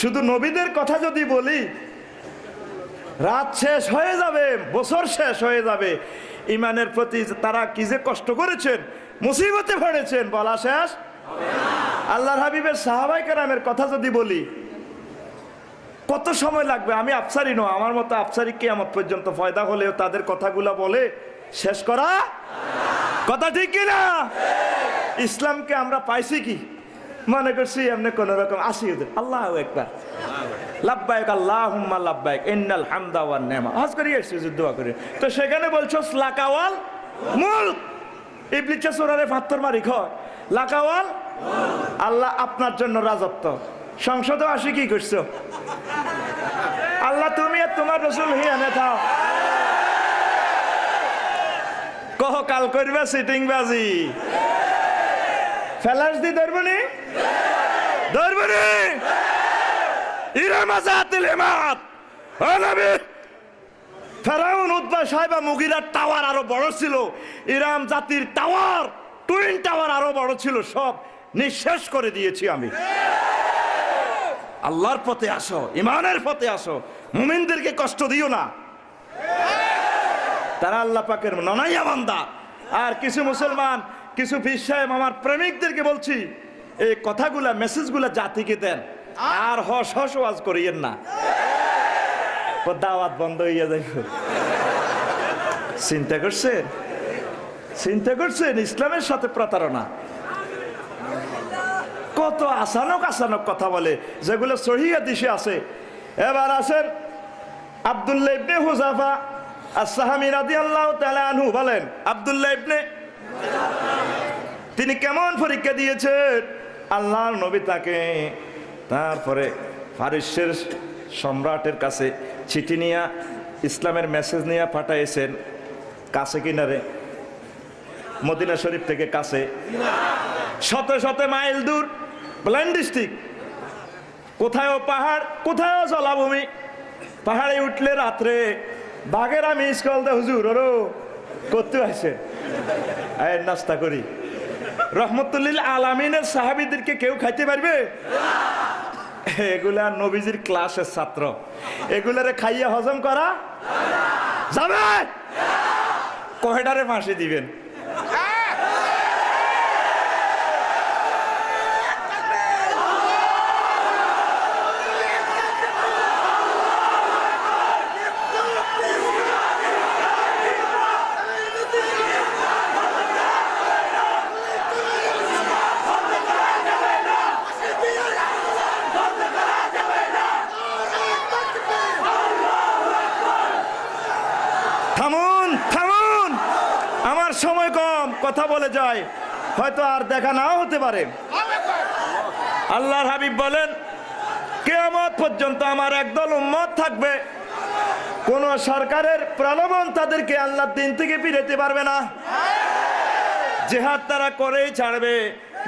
শুধু নবীদের কথা যদি বলি রাত শেষ হয়ে যাবে, বছর শেষ হয়ে যাবে। ইমানের প্রতি তারা কি যে কষ্ট করেছেন, মুসিবতে পড়েছেন, বলা শেষ। আল্লাহর হাবিবের সাহাবায়ে কেরামের কথা যদি বলি কত সময় লাগবে। আমি আফসারি নয়, আমার মতো আফসারি কিয়ামত পর্যন্ত ফয়দা হলেও তাদের কথাগুলা বলে শেষ করা কথা ঠিক কিনা? ইসলামকে আমরা পাইছি কি মনে করছি এমনি কোন রকম আসি আল্লাহু আকবার, লাব্বাইক আল্লাহুম্মা লাব্বাইক, ইন্নাল হামদা ওয়ান নি'মা, হজ করি এসেছি দোয়া করে। তো সেখানে বলছো লাকাওয়াল মুলক, ইবলিসে সূরারে পাথর মারি খয় লাকাওয়াল, আল্লাহ আপনার জন্য রাজত্ব। সংসদে আসি কি করছো? আল্লাহ তুমি আর তোমার রাসূল হিয়ানে থাও, কহ কাল করবে সিটিং বাজি, ফেলাস দি ধরবনি ধরবনি ইরামাজাতিল ইমাদ। ও নবী, ফেরাউন, উতবা, সাইবা, মুগিরার টাওয়ার আরো বড় ছিল, ইরাম জাতির টাওয়ার, টুইন টাওয়ার আরো বড় ছিল, সব নিঃশেষ করে দিয়েছি আমি। আল্লাহর পথে আসো, ইমানের পথে আসো, মুমিনদেরকে কষ্ট দিও না, তারা আল্লাহ পাকের ননাইয়া বান্দা। আর কিছু মুসলমান, কিছু পীর সাহেব, আমার প্রেমিকদেরকে বলছি, এই কথাগুলা মেসেজগুলা জাতিকে দেন, আর হস হস ওয়াজ করিয়েন না, দাওয়াত বন্ধ হইয়া যাইব। চিন্তা করছেন, চিন্তা করছেন ইসলামের সাথে প্রতারণা। কত আসানক আসানক কথা বলে যেগুলো সহিহ হাদিসে আছে। এবার আসেন আব্দুল্লাহ ইবনে হুযাফা আস-সাহামী রাদিয়াল্লাহু তাআলা আনহু বলেন, আব্দুল্লাহ ইবনে, তিনি কেমন পরীক্ষা দিয়েছেন আল্লাহর নবী তাকে। তারপরে ফারিসের সম্রাটের কাছে চিঠি নিয়ে ইসলামের মেসেজ নিয়ে পাঠাইছেন। কাছে কিনারে, মদিনা শরীফ থেকে কাছে, শত শত মাইল দূর, প্লেন ডিস্ট্রিক্ট, কোথায়ও পাহাড়, কোথায়ও জলাভূমি। পাহাড়ে উঠলে রাত্রে বাঘেরা মিস কল দে, হুজুর ওরো করতে আসে, নাস্তা করি। রহমতুল্লিল আলামিনের সাহাবীদেরকে কেউ খাইতে পারবে? এগুলা নবীজির ক্লাসের ছাত্র, এগুলারে খাইয়া হজম করা যাবে? কয়টারে ফাঁসি দিবেন? থামুন থামুন, আমার সময় কম, কথা বলে যায়, হয়তো আর দেখা নাও হতে পারে। আল্লাহর হাবিব বলেন, কিয়ামত পর্যন্ত আমার একদল উম্মত থাকবে, কোন সরকারের প্রলোভন তাদেরকে আল্লাহর দিন থেকে ফিরাতে পারবে না। জিহাদ তারা করেই ছাড়বে,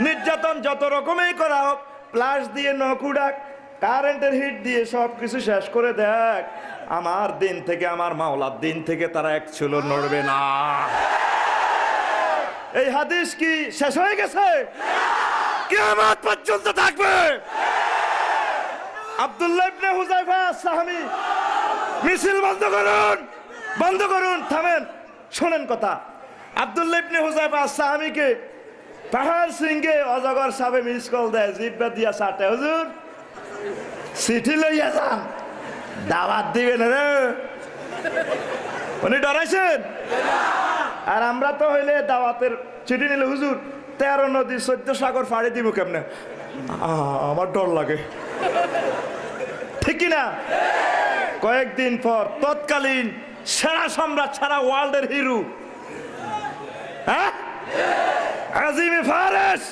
নির্যাতন যত রকমেই করা হোক, প্লাস দিয়ে নখ উড়াক, কারেন্টের হিট দিয়ে সব কিছু শেষ করে দেখ, আমার দিন থেকে, আমার মাওলার দিন থেকে তারা এক চুলো নড়বে না। এই হাদিস কি শেষ হয়ে গেছে? কিয়ামত পর্যন্ত থাকবে। আব্দুল্লাহ ইবনে হুযায়ফা আস-সাহামী, মিছিল বন্ধ করুন, বন্ধ করুন, থামেন, শোনেন কথা। আব্দুল্লাহ ইবনে হুযায়ফা আস-সাহামীকে পাহাড় সিংহে অজগর সাহেব মিস কল দেয়, জিব্বা দিয়া সাটে, হুজুর চিঠি লইয়া যান, দাওয়াত দিবেন রে। উনি ডরাইছেন? আর আমরা তো হইলে দাওয়াতের চিঠি নিলে, হুজুর 13 নদী 14 সাগর ফাড়ি দিব কেমনে, আমার ডর লাগে, ঠিক কিনা? কয়েকদিন পর তৎকালীন সেরা সম্রাট, সারা ওয়ার্ল্ডের হিরো, হ্যাঁ, আজিমে ফারেস,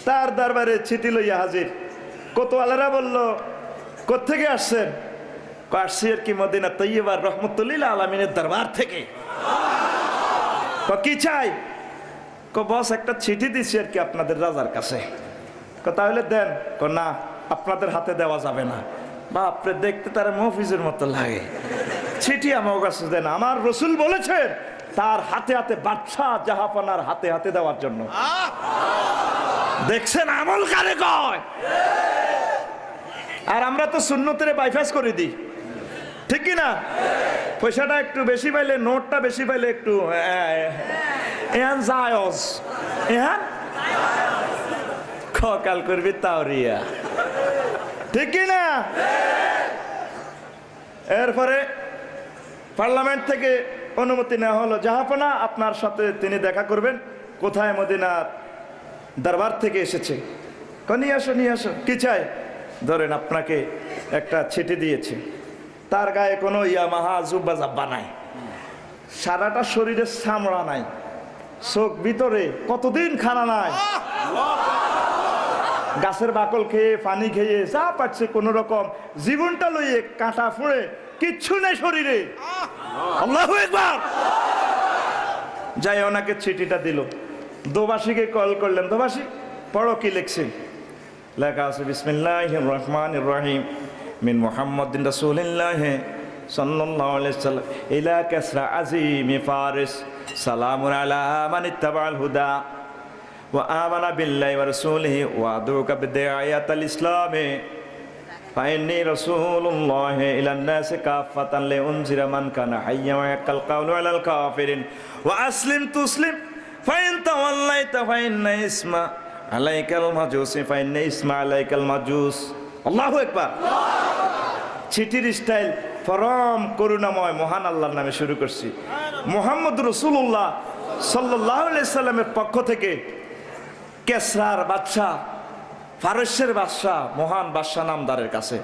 তার দরবারে চিঠি লইয়া হাজির। কোতোয়ালারা বলল, কোত্থেকে আসছেন? আসছি আর কি মদিনা তৈয়বার রহমতুল্লিল আলামিনের দরবার থেকে। কি চাই? বস একটা চিঠি দিছি আর কি আপনাদের রাজার কাছে। তাহলে দেন। না, আপনাদের হাতে দেওয়া যাবে না। বাপরে, দেখতে তার মহফিজের মতো লাগে। চিঠি আমার কাছে দেন, আমার রসুল বলেছেন তার হাতে হাতে, বাদশাহ জাহাপনার হাতে হাতে দেওয়ার জন্য। দেখছেন আমল কারে কয়? আর আমরা তো সুন্নতের বাইপাস করে দিই, ঠিক কি না? পয়সাটা একটু বেশি পাইলে, নোটটা বেশি পাইলে একটু এহান জায়জ, এহান খকাল করবি তাওরিয়া, ঠিক কি না? এরপরে পার্লামেন্ট থেকে অনুমতি নেওয়া হলো, জাহাপনা আপনার সাথে তিনি দেখা করবেন। কোথায়? মদিনার দরবার থেকে এসেছে। নিয়ে আসো, নিয়ে আসো। কি চাই? ধরেন আপনাকে একটা চিঠি দিয়েছে, তার গায়ে কোনো ইয়ামাহা জুব্বা জাব্বা নাই, সারাটা শরীরে চামড়া নাই, চোখ ভিতরে কতদিন খানা নাই, গাছের বাকল খেয়ে পানি খেয়ে যা পাচ্ছে কোন রকম জীবনটা লইয়ে কাঁটা ফুঁড়ে কিচ্ছু নেই শরীরে। আল্লাহু আকবার। যাই ওনাকে চিঠিটা দিল, দোবাসীকে কল করলেন, দোবাসী পড়ো কি লিখছে। লেখা আছে বিসমিল্লাহির রহমানির রহিম মিন মুহাম্মাদিন রাসূলিল্লাহ সাল্লাল্লাহু আলাইহি ওয়াসাল্লাম ইলা কাসরা আযীমি ফারিস সালামুন আলা মান ইত্তাবা'আল হুদা ওয়া আমানা বিল্লাহি ওয়া রাসূলিহি ওয়া আদুকা বিদায়াতাল ইসলামে ফাইন্নী রাসূলুল্লাহ ইলান নাসি কাফাতান লিউনজিরা মান কানা হাইয়্যা ওয়া ইয়াকাল কাওলু আলাল কাফিরিন ওয়া আসলিম তুসলিম ফাইন তাওয়াল্লাইতা ফাইন্না ইসমা আলাইকাল মাজুস ফাইন্না ইসমা আলাইকাল মাজুস। আল্লাহু আকবার। চিঠির স্টাইল পরম করুণাময় মহান আল্লাহর নামে শুরু করছি। মুহাম্মদ রাসূলুল্লাহ সাল্লাল্লাহু আলাইহি সাল্লামের পক্ষ থেকে কেসরার বাদশাহ, ফারস্যের বাদশাহ, মহান বাদশাহ নামদারের কাছে।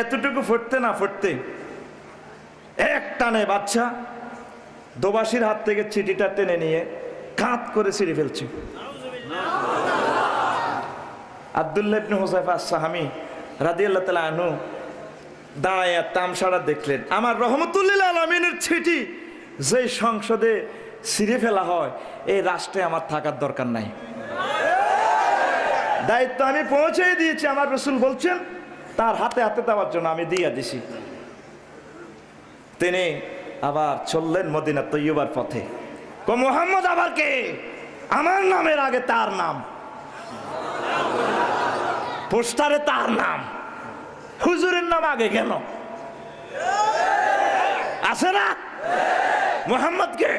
এতটুকু ফুটতে না ফুটতে এক টানে বাদশাহ দোবাসীর হাত থেকে চিঠিটা টেনে নিয়ে কাঁধ করে ছিঁড়ে ফেলছে। আব্দুল্লাহ ইবনে হুযায়ফা আস-সাহামী রাদিয়াল্লাহু তাআলা আনহু দাঁড়ায় তামসাটা দেখলেন। আমার রহমতুল্লিল আলামিনের চিঠি যে সংসদে ছিঁড়ে ফেলা হয়, এই রাষ্ট্রে আমার থাকার দরকার নাই। দায়িত্ব আমি পৌঁছে দিয়েছি, আমার রাসূল বলছেন তার হাতে হাতে দেওয়ার জন্য আমি দিয়ে দিছি। তিনি আবার চললেন মদিনা তৈয়বার পথে। মুহাম্মদ আবার কে? আমার নামের আগে তার নাম, পোস্টারে তার নাম, হুজুরের নাম আগে কেন? আছে না? মুহাম্মদ কে?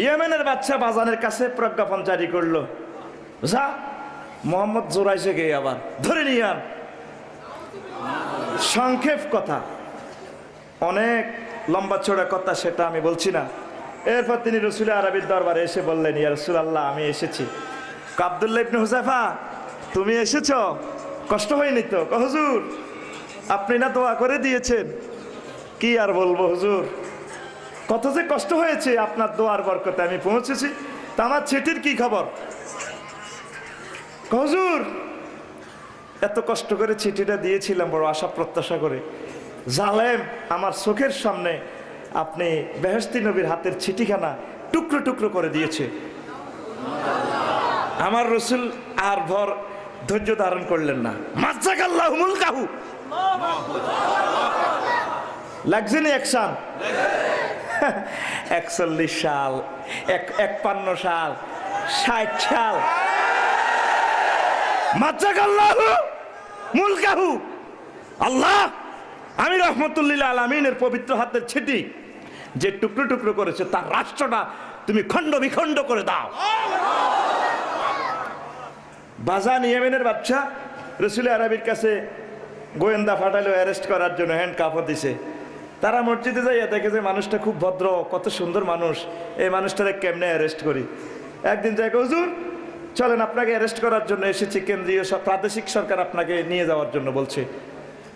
ইয়েমেনের বাদশা বাজানের কাছে প্রজ্ঞাপন জারি করলো, যা মোহাম্মদ জোরাইছে গে, আবার ধরে নিয়ে আন। সংক্ষেপ কথা, অনেক লম্বা চড়া কথা, সেটা আমি বলছি না। এরপর তিনি রসুল আরবির দরবারে এসে বললেন, ইয়া রাসূলুল্লাহ আমি এসেছি। আব্দুল্লাহ ইবনে হুযায়ফা তুমি এসেছো, কষ্ট হয়নি তো? হুজুর আপনি না দোয়া করে দিয়েছেন। কি আর বলবো হুজুর, কত যে কষ্ট হয়েছে, আপনার দোয়ার বরকতে আমি পৌঁছেছি। তা আমার চিঠির কি খবর? হুজুর এত কষ্ট করে চিঠিটা দিয়েছিলাম বড় আশা প্রত্যাশা করে, জালেম আমার চোখের সামনে আপনি বেহেশতি নবীর হাতের চিঠিখানা টুকরো টুকরো করে দিয়েছে। আমার রাসূল আর ভর ধৈর্য ধারণ করলেন না। মাজ্জাকাল্লাহু মুলকাহু, লাগছে না অ্যাকশন? 41 সাল, 51 সাল, 60 সাল, মাজ্জাকাল্লাহু মুলকাহু। আল্লাহ আমি রহমতুল্লিল আলামিনের পবিত্র হাতের চিঠি যে টুকরো টুকরো করেছে, তার রাষ্ট্রটা তুমি খণ্ড বিখণ্ড করে দাও। বাজান ইয়েমেনের বাদশা রসুল আরবির কাছে গোয়েন্দা পাঠালো অ্যারেস্ট করার জন্য, হ্যান্ড কাপড় দিছে। তারা মসজিদে যাইয়া দেখে যে মানুষটা খুব ভদ্র, কত সুন্দর মানুষ, এই মানুষটারে কেমনে অ্যারেস্ট করি। একদিন যাই, হুজুর চলেন আপনাকে অ্যারেস্ট করার জন্য এসেছি, কেন্দ্রীয় প্রাদেশিক সরকার আপনাকে নিয়ে যাওয়ার জন্য বলছে।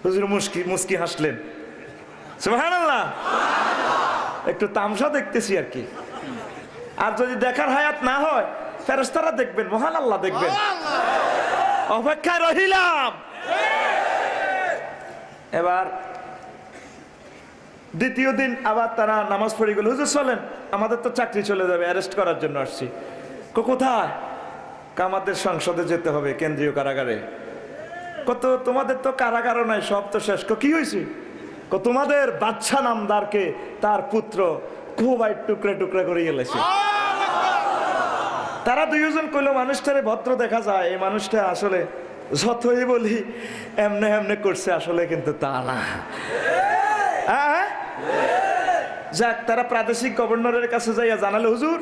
হুজুর মুস্কি হাসলেন, সুবহানাল্লাহ, একটু তামসা দেখতেছি আর কি। আর যদি দেখার হায়াত না হয়, ফেরেশতারা দেখবেন, মহান আল্লাহ দেখবেন। অপেক্ষায় রহিলাম। এবার দ্বিতীয় দিন আবার তারা নামাজ পড়ে গেল, হুজুর চলেন আমাদের তো চাকরি চলে যাবে, অ্যারেস্ট করার জন্য আসছি। কোথায়? আমাদের সংসদে যেতে হবে, কেন্দ্রীয় কারাগারে। কত তোমাদের তো কারাগারও নাই, সব তো শেষ। কি হয়েছে? তোমাদের বাদশা নামদারকে তার পুত্র খুবই টুকরে টুকরে করে গেলেছে। তারা দুইজন কইলো মানুষটারে ভদ্র দেখা যায়, এই মানুষটা আসলে যতই বলি এমনে এমনে করছে, আসলে কিন্তু তা না। হ্যাঁ, যাক, তারা প্রাদেশিক গভর্নরের কাছে যাইয়া জানালো, হুজুর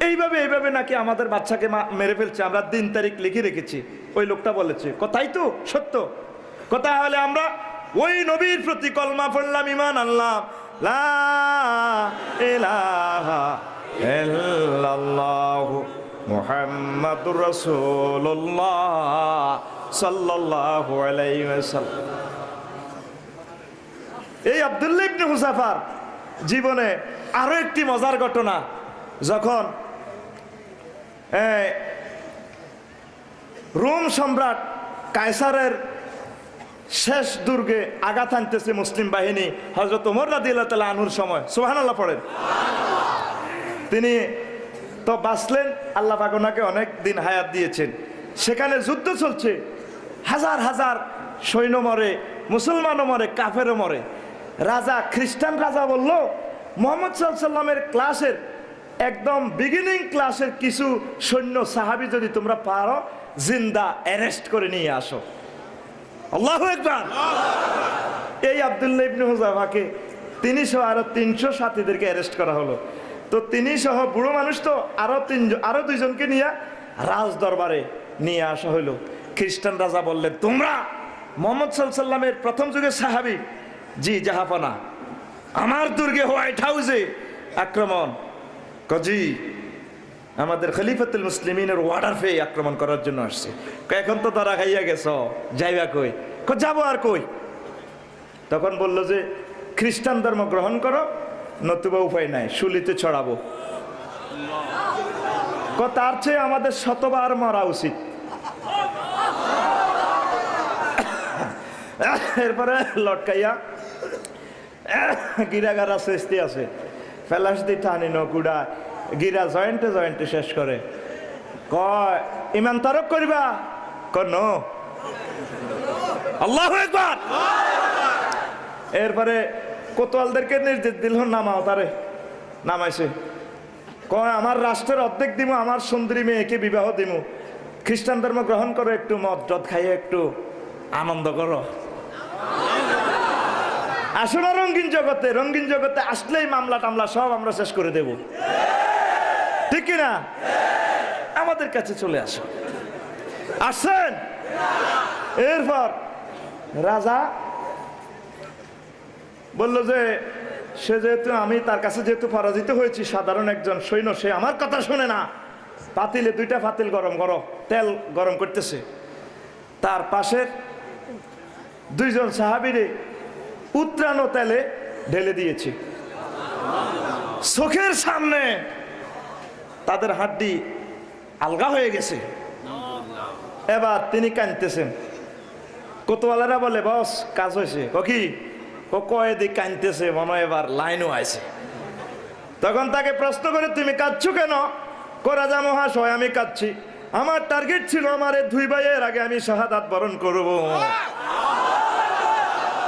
এইভাবে এইভাবে নাকি আমাদের বাচ্চাকে মেরে ফেলছে, আমরা দিন তারিখ লিখে রেখেছি। ওই লোকটা বলেছে, কথাই তো সত্য কথা, হলে আমরা ওই নবীর প্রতি কলমা পড়লাম, ইমান আনলাম, লা ইলাহা ইল্লাল্লাহু মুহাম্মাদুর রাসূলুল্লাহ সাল্লাল্লাহু আলাইহি ওয়াসাল্লাম। এই আব্দুল্লাহ ইবনে হুযাফার জীবনে আরো একটি মজার ঘটনা, যখন রোম সম্রাট কায়সারের শেষ দুর্গে আঘাত আনতেছে মুসলিম বাহিনী, হযরত ওমর রাদিয়াল্লাহু তাআলা আনহুর সময়, সুবহানাল্লাহ পড়েন। তিনি তো বাঁচলেন, আল্লাহ পাক ওনাকে অনেক দিন হায়াত দিয়েছেন। সেখানে যুদ্ধ চলছে, হাজার হাজার সৈন্য মরে, মুসলমানও মরে, কাফেরও মরে। রাজা, খ্রিস্টান রাজা বলল, মুহাম্মদ সাল্লাল্লাহু আলাইহি সাল্লামের ক্লাসের একদম বিগিনিং ক্লাসের কিছু সৈন্য সাহাবী যদি তোমরা পারো, জিন্দা অ্যারেস্ট করে নিয়ে আসো। আল্লাহু আকবার। এই আব্দুল্লাহ ইবনে হুযাফাকে তিনি সহ আরো 300 সাথীদেরকে অ্যারেস্ট করা হলো। তো তিনি সহ বুড়ো মানুষ তো আরো দুইজনকে নিয়ে রাজ দরবারে নিয়ে আসা হলো। খ্রিস্টান রাজা বললেন, তোমরা মুহাম্মদ সাল্লাল্লাহু আলাইহি সাল্লামের প্রথম যুগের সাহাবী? জি জাহাপনা। আমার দুর্গে হোয়াইট হাউসে আক্রমণ? জি, আমাদের খলিফাতুল মুসলিমিনের ওয়ার্ডার পেয়ে আক্রমণ করার জন্য আসছে। এখন তো তারা খাইয়া গেছ, যাইবা কই? যাবো আর কই? তখন বলল যে খ্রিস্টান ধর্ম গ্রহণ করো, নতুবা উপায় নাই, শুলিতে ছড়াবো। তার চেয়ে আমাদের শতবার মরা উচিত। এরপরে লটকাইয়া গিরাগার আছে, ইস্তি আছে, ফেলাস দি টানি নকুড়া গিরা জয়েন্টে জয়েন্টে শেষ করে। কয় ইমান তরক করিবা? কোন আল্লাহু আকবার। এরপরে কোতোয়ালদেরকে নির্দেশ দিল, নামাও। তারে নামাইছে। কয় আমার রাষ্ট্রের অর্ধেক দিমু, আমার সুন্দরী মেয়েকে বিবাহ দিমু, খ্রিস্টান ধর্ম গ্রহণ করো, একটু মদ টদ খাইয়ে একটু আনন্দ করো। আসো না রঙিন জগতে, রঙিন জগতে আসলেই মামলা টামলা সব আমরা শেষ করে দেব, ঠিক কিনা? আমাদের কাছে চলে আসো। আসেন। এরপর রাজা বলল যে সে যেহেতু, আমি তার কাছে যেহেতু পরাজিত হয়েছি, সাধারণ একজন সৈন্য, সে আমার কথা শুনে না। পাতিলে 2টা পাতিল গরম করো, তেল গরম করতেছে। তার পাশের 2জন সাহাবীরে উত্রানো তেলে ঢেলে দিয়েছে। চোখের সামনে তাদের হাড্ডি আলগা হয়ে গেছে। এবার তিনি কাঁদতেছেন। কোতোয়ালেরা বলে, বস কাজ হয়েছে। কি? ও কয়েদি কাঁদতেছে, মনে হয় এবার লাইনও আছে। তখন তাকে প্রশ্ন করে, তুমি কাঁদছো কেন? রাজা মহাশয়, আমি কাঁদছি, আমার টার্গেট ছিল আমার এই 2 ভাইয়ের আগে আমি শাহাদাত বরণ করব,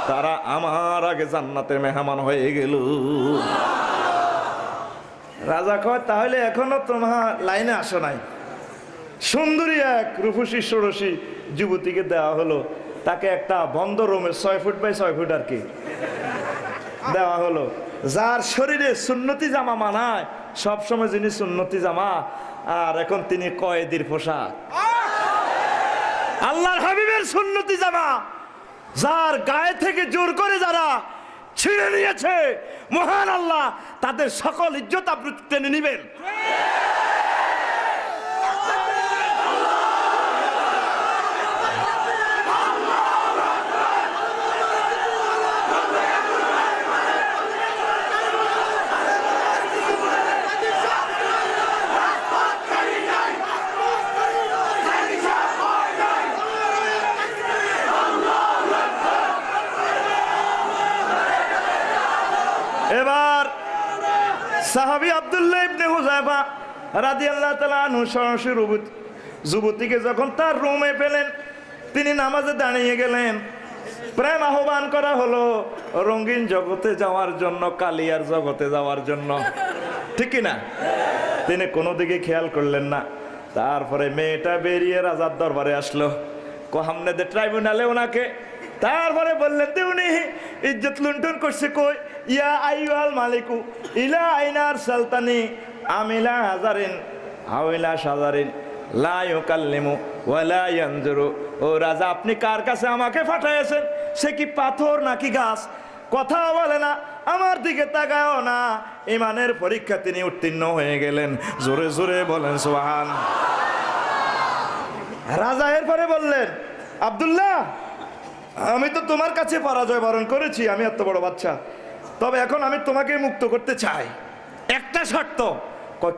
তারা আমার আগে জান্নাতের মেহমান হয়ে গেল। রাজা কয়, তাহলে এখনো তোমার লাইনে আসো নাই। সুন্দরী এক রূপসী ষোড়শী যুবতীকে দেওয়া হলো, তাকে একটা বন্ধ রুমে 6 ফুট বাই 6 ফুট আর কি দেওয়া হলো, যার শরীরে সুন্নতি জামা মানায়, সবসময় যিনি সুন্নতি জামা, আর এখন তিনি কয়েদির পোশাক। আল্লাহর হাবিবের সুন্নতি জামা যার গায়ে থেকে জোর করে যারা ছিঁড়ে নিয়েছে, মহান আল্লাহ তাদের সকল ইজ্জত আপনি টেনে নিবেন। এবার সাহাবী আব্দুল্লাহ ইবনে হুযায়ফা রাদিয়াল্লাহু তাআলা আনহু সরাসরি যুবতীকে যখন তার রুমে পেলেন, তিনি নামাজে দাঁড়িয়ে গেলেন। প্রেম আহ্বান করা হলো রঙিন জগতে যাওয়ার জন্য, কালিয়ার জগতে যাওয়ার জন্য, ঠিক কিনা? তিনি কোনো দিকে খেয়াল করলেন না। তারপরে মেয়েটা বেরিয়ে রাজার দরবারে আসলো। হামনাদের ট্রাইব্যুনালে ওনাকে, তারপরে বললেন যে উনি ইজ্জত লুণ্ঠন করছে। কই ইয়া আইয়ুহাল মালিকু ইলা আইনার সালতানি আমিলা হাজারিন আওইলা সাজারিন লা ইউকাল্লিমু ওয়ালা ইয়ানজুরু। ও রাজা, আপনি কার কাছে আমাকে পাঠাইছেন? সে কি পাথর নাকি গাছ? কথা বলে না, আমার দিকে তাকায়ও না। ইমানের পরীক্ষা তিনি উত্তীর্ণ হয়ে গেলেন। জোরে জোরে বলেন সুবহান। রাজা এরপরে বললেন, আব্দুল্লাহ, আমি তো তোমার কাছে পরাজয় বরণ করেছি, আমি এত বড় বাচ্চা, তবে এখন আমি তোমাকে মুক্ত করতে চাই, একটা শর্ত।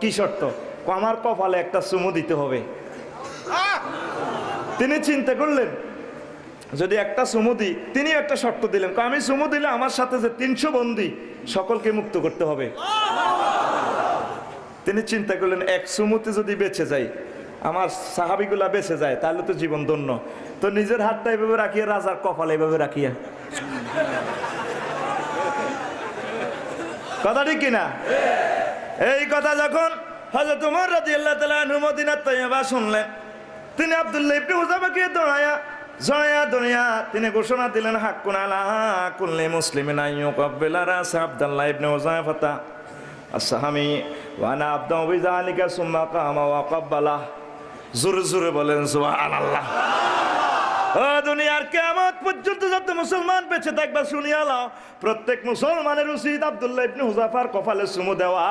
কি শর্ত? আমার কপালে একটা চুমু দিতে হবে। তিনি চিন্তা করলেন, যদি একটা চুমু দিই, তিনি একটা শর্ত দিলেন, আমি চুমু দিলে আমার সাথে যে 300 বন্দী সকলকে মুক্ত করতে হবে। তিনি চিন্তা করলেন, এক চুমুতে যদি বেঁচে যাই, আমার সাহাবিগুলা বেঁচে যায়, তাহলে তো জীবন ধন্য। তো নিজের হাতটা এভাবে রাখিয়া রাজার কপালে এভাবে রাখিয়া, কথা ঠিক কিনা? এই কথা যখন হযরত ওমর রাদিয়াল্লাহু তাআলা আনহু মদিনার তাইয়্যিবা শুনলেন, তিনি আব্দুল্লাহ ইবনে হুযাফাকে জড়াইয়া তিনি ঘোষণা দিলেন, হাক্কুন আলা কুল্লি মুসলিমিন আন ইউকাব্বিলা রাস আব্দুল্লাহ ইবনে হুযাফাতা আসহামি ওয়া আনা আবদু বিযালিকা সুম্মা কামা ওয়া কাব্বালা। জোরে জোরে বলেন সুবহানাল্লাহ। ও দুনিয়ার কিয়ামত পর্যন্ত যত মুসলমান বেঁচে থাকবে শুনিয়া লাও, প্রত্যেক মুসলমানের উচিত আব্দুল্লাহ ইবনে হুযাফার কপালে চুমু দেওয়া।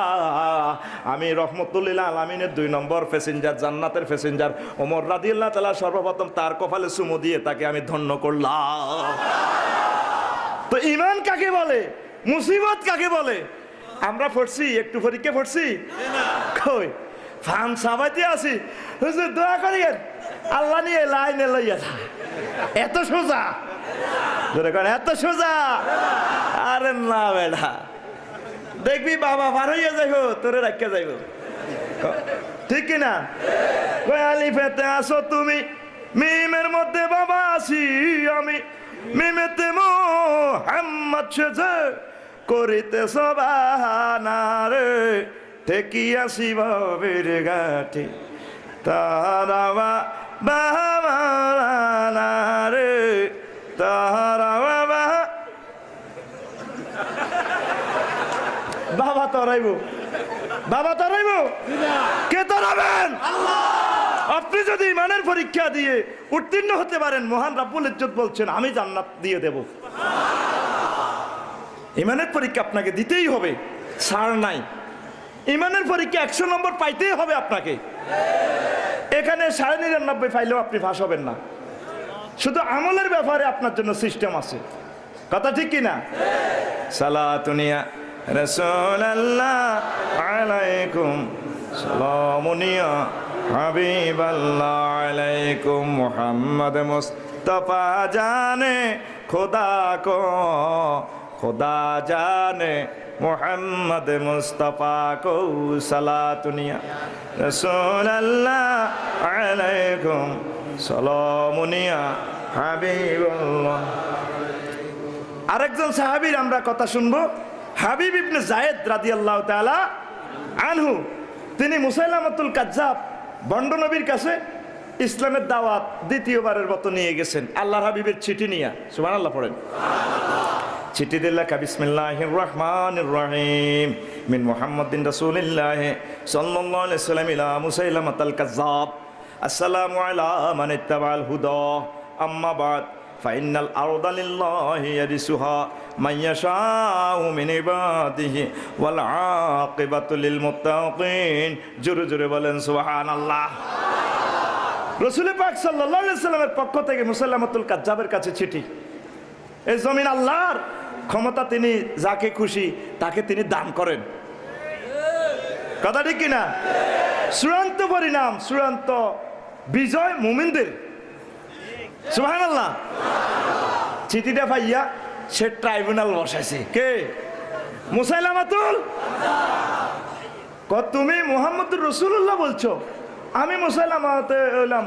আমি রহমতুল লিল আলামিনের 2 নম্বর প্যাসেঞ্জার, জান্নাতের প্যাসেঞ্জার ওমর রাদিয়াল্লাহু তাআলা সর্বপ্রথম তার কপালে চুমু দিয়ে তাকে আমি ধন্য করলাম। তো ঈমান কাকে বলে, মুসিবত কাকে বলে? আমরা পড়ছি, একটু পরীক্ষা পড়ছি কই ফান সাবাইতে আছি, হুজুর দোয়া করিয়েন আল্লাহ নিয়ে লাইনে লইয়া যায়। এত সোজা? ধরে করেন এত সোজা? আরে না বেড়া, দেখবি বাবা পার হইয়া যাইব, তোরে রাখিয়া যাইব, ঠিক কিনা? কই আলিফেতে আসো তুমি, মিমের মধ্যে বাবা আছি আমি, মিমেতে মুহাম্মদ সেজে করিতেছ বাহানা রে, ঠেকিয়াছি বাবের ঘাটে তারা বাহানা রে, তারা বাবা তরাইব, বাবা তরাইব, কে তরাবেন? আপনি যদি ইমানের পরীক্ষা দিয়ে উত্তীর্ণ হতে পারেন, মহান রাব্বুল ইজ্জত বলছেন আমি জান্নাত দিয়ে দেব। ইমানের পরীক্ষা আপনাকে দিতেই হবে, ছাড় নাই। ইমানের পরীক্ষা 100 নম্বর পাইতেই হবে আপনাকে। এখানে 99.5 পাইলেও আপনি ফাঁস হবেন না। শুধু আমলের ব্যাপারে আপনার জন্য সিস্টেম আছে, কথা ঠিক কিনা? সালাতুনিয়া রাসূলুল্লাহ আলাইকুম সালামুনিয়া হাবিবাল্লাহ আলাইকুম মুহাম্মদ মুস্তাফা জানে খোদা কো खुदा जाने मोहम्मद मुस्तफ़ा को सलातुनिया रसूल अल्लाह अलैकुम सलामुनिया হাবিবুল্লাহ। আরেকজন সাহাবীর আমরা কথা শুনবো, হাবিব ইবনে যায়েদ রাদিয়াল্লাহু তাআলা আনহু। তিনি মুসাইলামাতুল কাজ্জাব বন্ড নবীর কাছে ইসলামের দাওয়াত দ্বিতীয়বারের মতো নিয়ে গেছেন আল্লাহর হাবিবের চিঠি নিয়ে। সুবহানাল্লাহ পড়েন। চিঠি দিল লেখা বিসমিল্লাহির রহমানির রহিম মিন মুহাম্মাদিন রাসূলিল্লাহ সাল্লাল্লাহু আলাইহি ওয়াসাল্লাম ইলা মুসাইলামাতুল কাজ্জাব আসসালামু আলা মান ইত্তাবাল হুদা আম্মা বাদ ফাইনাল আরদা লিল্লাহি ইয়ারিসুহা মান ইয়াশাউ মিন ইবাদিহি ওয়াল আকিবাতু লিল মুত্তাকিন। জোরে জোরে বলেন সুবহানাল্লাহ। রাসূল পাক সাল্লাল্লাহু আলাইহি ওয়াসাল্লামের পক্ষ থেকে মুসাইলামাতুল কাজ্জাবের কাছে চিঠি। এই জমিন আল্লাহর ক্ষমতা, তিনি যাকে খুশি তাকে তিনি দান করেন, কথা ঠিক কিনা? চূড়ান্ত পরিণাম, চূড়ান্ত বিজয় মুমিনদের। সুবহানাল্লাহ। চিঠিটা পাইয়া সে ট্রাইব্যুনাল বসাইছে, কে? মুসাইলামাতুল। তুমি মুহাম্মদুর রাসূলুল্লাহ বলছো? আমি মুসাইলামাতে হইলাম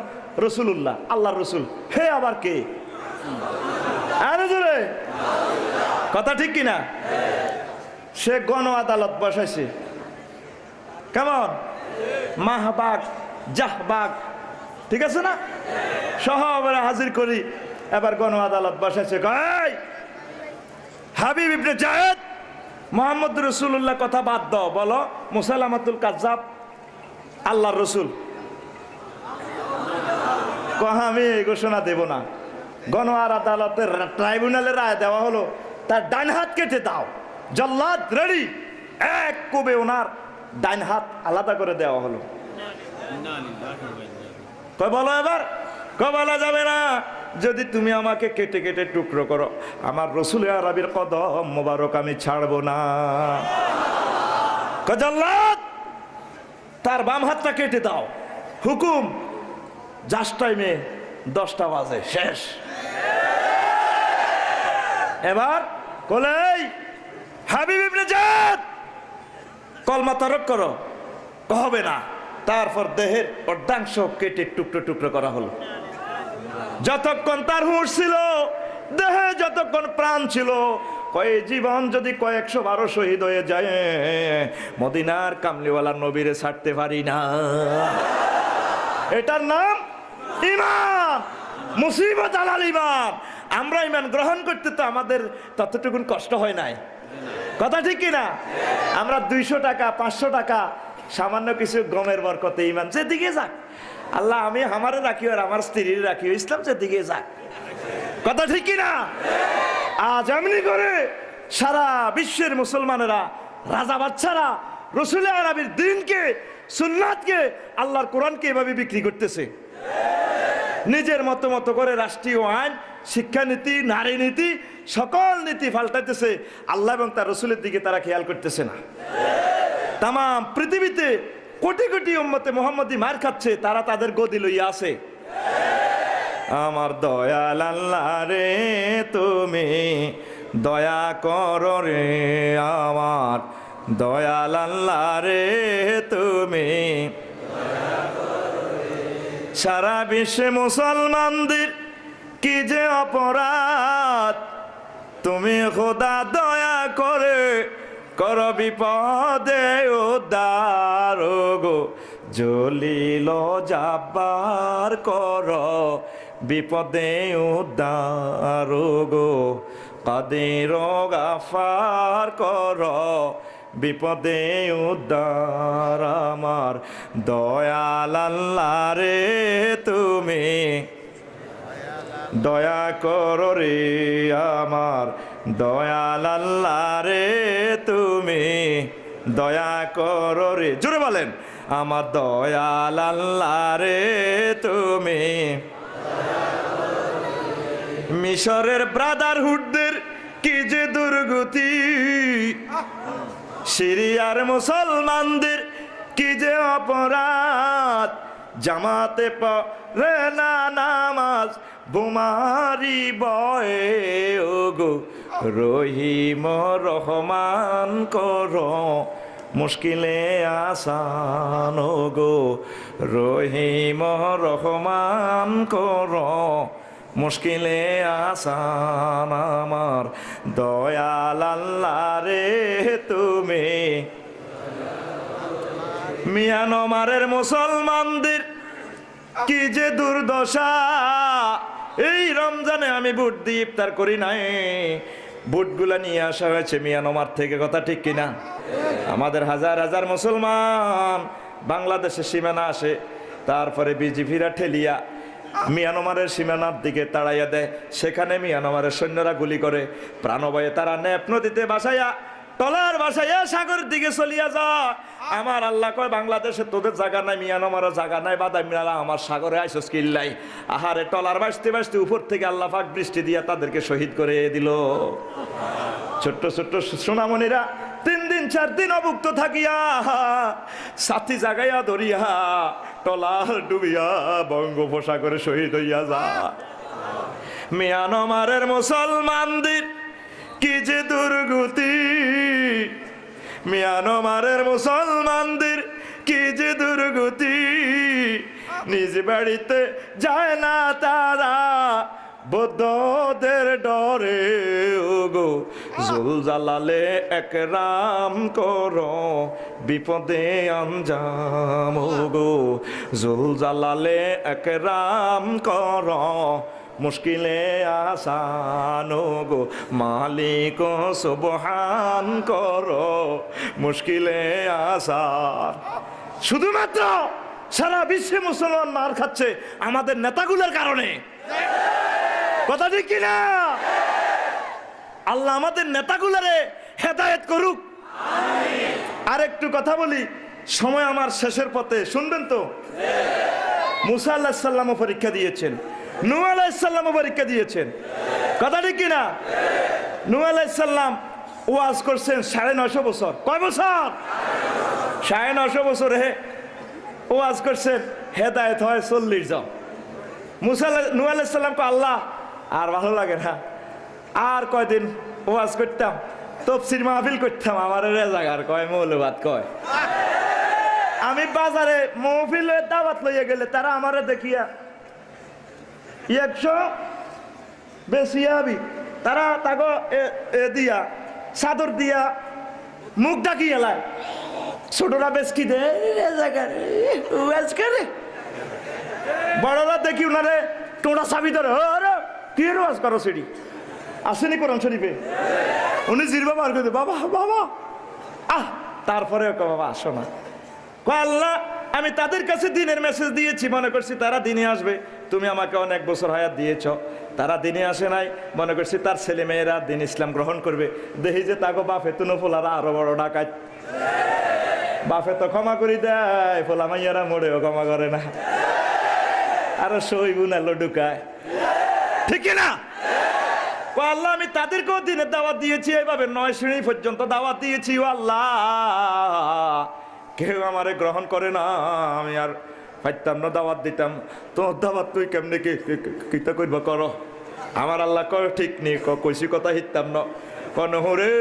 রাসূলুল্লাহ, আল্লাহর রাসূল। হে আবার কে? আরে জোরে কথা ঠিক কিনা? সে গণ আদালত বসাইছে, কেমন? মাহবাগ জাহবাগ, ঠিক আছে না? সহবরে হাজির করি। এবার গণ আদালত বসেছে, কয় হাবিব ইবনে জায়েদ মুহাম্মদ রাসূলুল্লাহ কথা বাদ দাও, বলো মুসাইলামাতুল কাজ্জাব আল্লাহর রসুল। আমি এই ঘোষণা দেব না। গণ আদালতের ট্রাইব্যুনালের রায় দেওয়া হলো তার ডান হাত কেটে দাও। জল্লাদ রেডি, এক কোবে ওনার ডান হাত আলাদা করে দেওয়া হলো। কয় বলো এবার, কয় বলা যাবে না, যদি তুমি আমাকে কেটে কেটে টুকরো করো আমার রসুল আরবির কদম মোবারক আমি ছাড়বো না। কয় জল্লাদ তার বাম হাতটা কেটে দাও। হুকুম, জাস্ট টাইমে 10টা বাজে শেষ। এবার কলেই হাবিব ইবনে জায়েদ কলমা তরক করো, হবে না। তারপর দেহের অর্ধাংশ কেটে টুকরো টুকরো করা হলো। যতক্ষণ তার হুঁশ ছিল, দেহে যতক্ষণ প্রাণ ছিল, কয় জীবন যদি কয়েকশো বারো শহীদ হয়ে যায় মদিনার কামলিওয়ালা নবীরে ছাড়তে পারি না। এটার নাম ঈমান, মুসিবত আলাল ঈমান। আমরা ঈমান গ্রহণ করতে তো আমাদের ততটুকুন কষ্ট হয় নাই, কথা ঠিক কিনা? আমরা 200 টাকা 500 টাকা সামান্য কিছু গমের বরকতে ঈমান যেদিকে যাক, আল্লাহ আমি আমারে রাখি আর আমার স্ত্রীর রাখি, ইসলাম যেদিকে যাক, কথা ঠিক কিনা? আজ এমনি করে সারা বিশ্বের মুসলমানেরা, রাজা বাচ্চারা রসুল আরবির দ্বীনকে, সুন্নাতকে, আল্লাহর কোরআনকে এভাবে বিক্রি করতেছে। নিজের মতো মতো করে রাষ্ট্রীয় আইন, শিক্ষানীতি, নারী নীতি, সকল নীতি পাল্টাইতেছে। আল্লাহ এবং তার রসুলের দিকে তারা খেয়াল করতেছে না। তাম পৃথিবীতে কোটি কোটি উম্মতে মুহাম্মদী মার খাচ্ছে, তারা তাদের গদি লইয়া আছে। আমার দয়াল আল্লাহ রে তুমি দয়া করো রে, আমার দয়াল আল্লাহ রে তুমি। সারা বিশ্বে মুসলমানদের কি যে অপরাধ, তুমি খোদা দয়া করে কর বিপদে উদ্ধার গো। জলিল জাব্বার কর বিপদে উদ্ধার গো। কাদের গাফার কর বিপদে উদ্ধার। আমার দয়াল আল্লাহ রে তুমি দয়া করো রে, আমার দয়াল আল্লাহ রে তুমি দয়া করো রে। জোরে বলেন, আমার দয়াল আল্লাহ রে তুমি। মিশরের ব্রাদারহুডদের কি যে দুর্গতি, সিরিয়ার মুসলমানদের কি যে অপরাধ। জামাতে পড়ে না নামাজ, বুমারি বয়ে ওগো। রহিম রহমান করো মুশকিলে আসান গো। রহিম রহমান করো মুশকিলে আসান। আমার দয়াল আল্লাহ রে তুমি। মিয়ানমারের মুসলমানদের কি যে দুর্দশা, এই রমজানে আমি বুট দিয়ে ইফতার করি নাই, বুটগুলা নিয়ে আসা হয়েছে মিয়ানমার থেকে, কথা ঠিক কিনা? আমাদের হাজার হাজার মুসলমান বাংলাদেশের সীমানা আসে, তারপরে বিজিপিরা ঠেলিয়া মিয়ানমারের সীমানার দিকে তাড়াইয়া দেয়। সেখানে মিয়ানমারের সৈন্যরা গুলি করে, প্রাণভয়ে তারা নেপ নদীতে বাসাইয়া, টলার বাসাইয়া সাগরের দিকে চলিয়া যা। আমার আল্লাহ কয় বাংলাদেশে তোদের জায়গা নাই, মিয়ানমারের জায়গা নাই, বাদা মিনালা আমার সাগরে আইসো কিল্লাই। আহারে টলার বাসতে বাসতে উপর থেকে আল্লাহ পাক বৃষ্টি দিয়া তাদেরকে শহীদ করে দিল। ছোট্ট ছোট্ট সোনামণিরা 3 দিন 4 দিন অভুক্ত থাকিয়া সাথী জাগাইয়া ধরিয়া টলার ডুবিয়া বঙ্গোপসাগরে শহীদ হইয়া যা। মিয়ানমারের মুসলমানদের কি যে দুর্গতি, মিয়ানমারের মুসলমানদের কি যে দুর্গতি। নিজ বাড়িতে যায় না তারা বৌদ্ধদের ডরে গো জুলজালালে একরাম করো বিপদে আঞ্জাম গো জুলজালালে একরাম করো মুশকিলে আসান গো মালিক সুবহান করো মুশকিলে আসান। শুধুমাত্র সারা বিশ্বে মুসলমান মার খাচ্ছে আমাদের নেতাগুলোর কারণে। কথা ঠিক কিনা? আল্লাহ আমাদের নেতাগুলোরে হেদায়েত করুক। আর একটু কথা বলি, সময় আমার শেষের পথে, শুনবেন তো? মুসা আলাইহিস সালামও পরীক্ষা দিয়েছেন, নূহ আলাইহিস সালামও পরীক্ষা দিয়েছেন। কথা ঠিক কিনা? নূহ আলাইহিস সালাম ওয়াজ করছেন 950 বছর। কয় বছর? 950 বছর ওয়াজ করছেন, হেদায়েত হয় 40 জন। নূহ আলাইহিস সালামকে আল্লাহ আর ভালো লাগে না, আর কয়দিন ওয়াজ করতাম, তাফসীর মাহফিল করতাম, আমার রেজাগার কয় মৌলবাদ কয়। আমি বাজারে মাহফিলের দাওয়াত লইয়া গেলে তারা আমারে দেখিয়া 100 বেশি আবি, তারা তাকে দিয়া চাদর দিয়া মুখ ডাকি এলায়, ছোটরা বেশ কি দে বড়রা দেখি উনারে টোড়া চাবি ধরে, কি ওয়াজ করো সেটি আসেনি কোরআন শরীফে? উনি জিরবা বার করে বাবা বাবা তারপরে বাবা আসো না। আল্লাহ আমি তাদের কাছে দিনের মেসেজ দিয়েছি, মনে করছি তারা দিনে আসবে, তুমি আমাকে অনেক বছর হায়াত দিয়েছ, তারা দিনে আসে নাই, মনে করছি তার ছেলে মেয়েরা দিন ইসলাম গ্রহণ করবে। দেখি যে তাকে বাপে তুনো ফোলারা আরো বড় ডাকাত, বাপে তো ক্ষমা করে দেয়, ফোলা মাইয়ারা মোড়েও ক্ষমা করে না, আরো সই বুনালো ঢুকায়। ঠিক না? আল্লাহ আমি তাদেরকেও দিনের দাওয়াত দিয়েছি, এইভাবে 9 শ্রেণী পর্যন্ত দাওয়াত দিয়েছি। ও আল্লাহ কেউ আমারে গ্রহণ করে না, আমি আর পাইতাম না দাওয়াত দিতাম। তোর দাওয়াত তুই কেমনে কিতা করব করো। আমার আল্লাহ কয় ঠিক নেই, কইছি কথা হিতাম না। কনহরে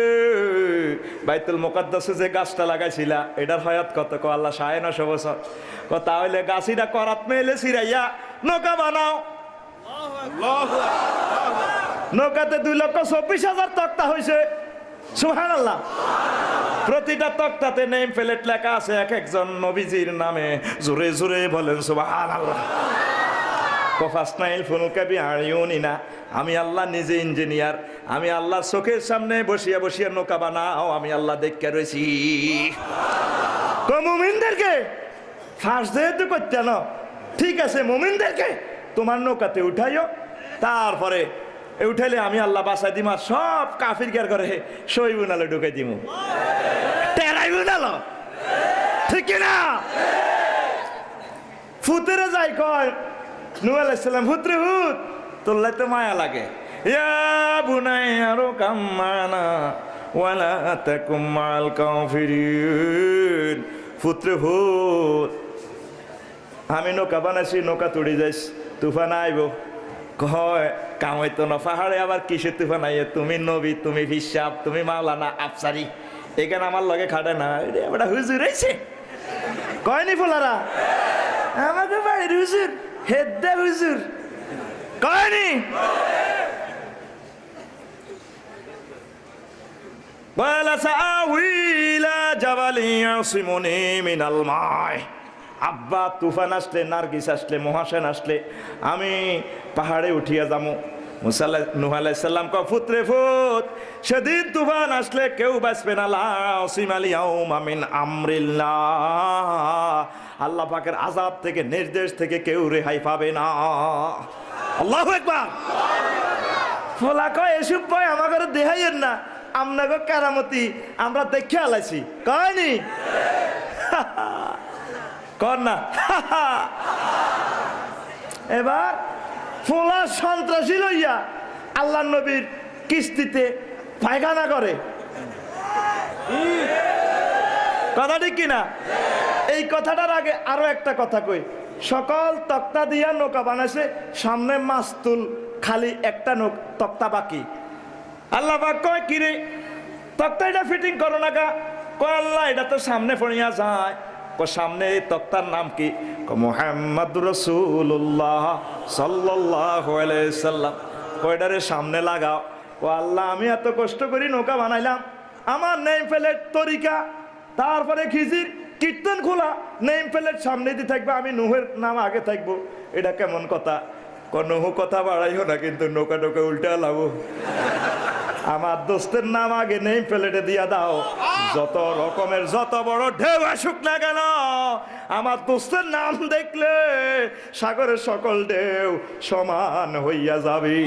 বাইতুল মুকাদ্দাসে যে গাছটা লাগাইছিলা এটার হায়াত কত? ক আল্লাহ 950 বছর। কথা হইলে গাছিটা করাত মেলে সিরাইয়া নৌকা বানাও। নৌকাতে 2,24,000 তক্তা হয়েছে। সুবহানাল্লাহ। প্রতিটা তক্তাতে নেম প্লেট লেখা আছে এক একজন নবীজির নামে। জোরে জোরে বলেন সুবহানাল্লাহ। আমি আল্লাহ নিজে ইঞ্জিনিয়ার, আমি আল্লাহ চোখের সামনে বসিয়া বসিয়া নৌকা বানাও, আমি আল্লাহ দেখতে রয়েছি। মুমিনদেরকে ফার্স্ট যেহেতু করতে না, ঠিক আছে, মুমিনদেরকে তোমার নৌকাতে উঠাইও, তারপরে উঠাইলে আমি আল্লাহ বাসায় দিম, আর সব কাফির কেয়ার করে সই বুনালে ঢুকাই দিম, টেরাই বুনালো। ঠিক কিনা? ফুতেরে যাই কয় নূহ আলাইহিস সালাম, হুতরে হুত তোল্লাই তো মায়া লাগে, ইয়া বুনাইয়া রকাম মানা ওয়ালা তাকুম মাল কাফিরিন। পুত্রে হুত আমি নৌকা বানাইছি, নৌকা তুড়ি যাইস, তুফান আইব। কয় কামাইতো না পাহাড়ে আবার কিসে তুফান আইয়ে? তুমি নবী, তুমি হিসাব, তুমি মাওলানা আফসারি, এখানে আমার লগে খাটে না। এটা হুজুর হয়েছে কয়নি ফোলারা, আমাকে বাড়ির হুজুর, হেদ্দা হুজুর কয়নি। আব্বা তুফান আসলে, নার্গিস আসলে, মহাসেন আসলে আমি পাহাড়ে উঠিয়া যাবো। নূহ আলাইহিস সালাম কয় পুত্রে ফুত, সেদিন তুফান আসলে কেউ বাঁচবে না। লা উসিমাল ইয়াউমা মিন আমরিল্লাহ, আল্লাহ পাকের আযাব থেকে, নির্দেশ থেকে কেউ রেহাই পাবে না। আল্লাহু আকবার। ফলা কয় এসব ভয় আমাকে দেখাইয়েন না, আপনাকে কারামতি আমরা দেখে আলাইছি। কয়নি? কর না। এবার ফোলা সন্ত্রাসী লইয়া আল্লাহ নবীর কিস্তিতে পায়খানা করে। কথা ঠিক কিনা? এই কথাটার আগে আরো একটা কথা কই। সকল তক্তা দিয়া নৌকা বানাইছে, সামনে মাস্তুল খালি একটা তক্তা বাকি। আল্লাহ পাক কয় কিরে তক্তা এটা ফিটিং করো না কা? কয় আল্লাহ এটা তো সামনে পড়িয়া যায়। সামনে এই তক্তার নাম কি? মুহাম্মাদুর রাসূলুল্লাহ সাল্লাল্লাহু আলাইহি সাল্লাম। কয়টারে সামনে লাগাও। ও আল্লাহ, আমি এত কষ্ট করি নৌকা বানাইলাম, আমার নেম প্লেট তরিকা, তারপরে খিজির কীর্তন খোলা, নেম প্লেট সামনে দিয়ে থাকবে, আমি নুহের নাম আগে থাকবো, এটা কেমন কথা? নুহু কথা বাড়াইও না, কিন্তু নৌকা নৌকা উল্টা লাবো। আমার দোস্তের নাম আগে নেম প্লেটে দিয়া দাও, যত রকমের যত বড় ঢেউ আসুক না কেন, আমার দোস্তের নাম দেখলে সাগরের সকল ঢেউ সমান হইয়া যাবে।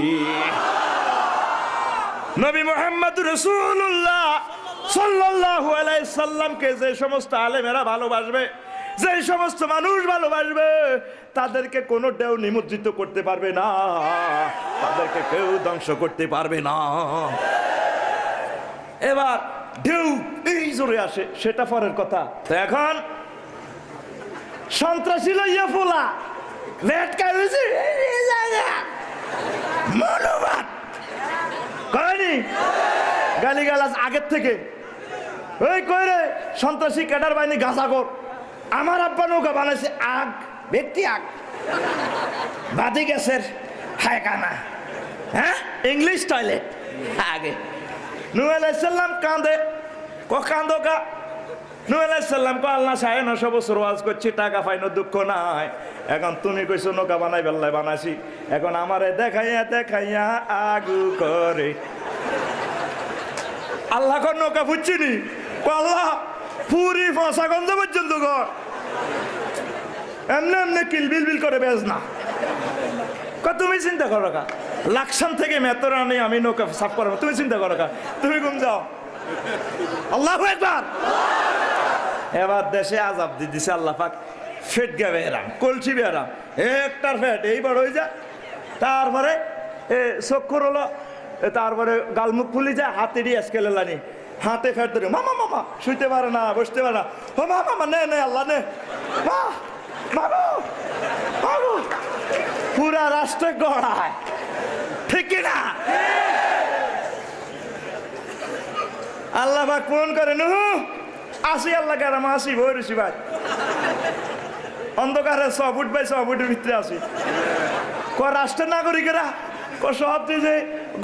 নবী মুহাম্মদ রাসূলুল্লাহ সাল্লাল্লাহু আলাইহি সাল্লামকে যে সমস্ত আলেমেরা ভালোবাসবে, যে সমস্ত মানুষ ভালোবাসবে, তাদেরকে কোনো ঢেউ নিমজ্জিত করতে পারবে না, তাদেরকে কেউ ধ্বংস করতে পারবে না। এবার ঢেউ এই জোরে আসে, সেটা পরের কথা। তো এখন সন্ত্রাসী লইয়া ফোলা লেটকায় হয়েছে মনোবাদ কয়নি, গালিগালাজ আগের থেকে। ওই কই রে সন্ত্রাসী ক্যাডার বাহিনী গাছা কর, আমার আব্বা নৌকা বানাইছে আগ, ব্যক্তি আগ, বাদি গ্যাসের হায়কানা, হ্যাঁ ইংলিশ টয়লেট আগে। নূহ আলাইহিস সালাম কাঁদে, কাঁদো কা? নূহ আলাইহিস সালাম কো আল্লাহ 950 বছর ওয়াজ করছি, টাকা পাইনো, দুঃখ নাই, এখন তুমি কইছো নৌকা বানাই বেল্লাই বানাইছি, এখন আমারে দেখাইয়া দেখাইয়া আগু করে। আল্লাহ কর নৌকা বুঝছিনি, আল্লাহ পুরি ফসাগঞ্জ পর্যন্ত ঘর, এমনি এমনি কিলবিল বিল করে বেজ না। তুমি চিন্তা করো কা, লাকসাম থেকে মেতরানি আমি নৌকা সাফ করবো, তুমি চিন্তা করো কা, তুমি ঘুম যাও। আল্লাহু আকবার। এবার দেশে আজাব দিয়ে দিছে আল্লাহ পাক, ফেট গে বেরাম, কলসি বেরাম, একটার ফেট এইবার হয়ে যায়, তারপরে চক্ষুর হলো, তারপরে গালমুখ ফুলি যায়, হাতে দিয়ে স্কেলে লানি, হাতে ফেট ধরে মামা মামা, শুইতে পারে না, বসতে পারে না, ও মা মামা নে নে আল্লাহ নে, মা মাগো মাগো, পুরা রাষ্ট্রে গড়ায়, ঠিক না? আল্লাহ পাক ফোন করে, নুহু আসি, আল্লাহ গ্রামে আসি, বই রুসি ভাই, অন্ধকারে 6 ফুট বাই 6 ফুটের ভিতরে আসি। রাষ্ট্রের নাগরিকেরা সব যে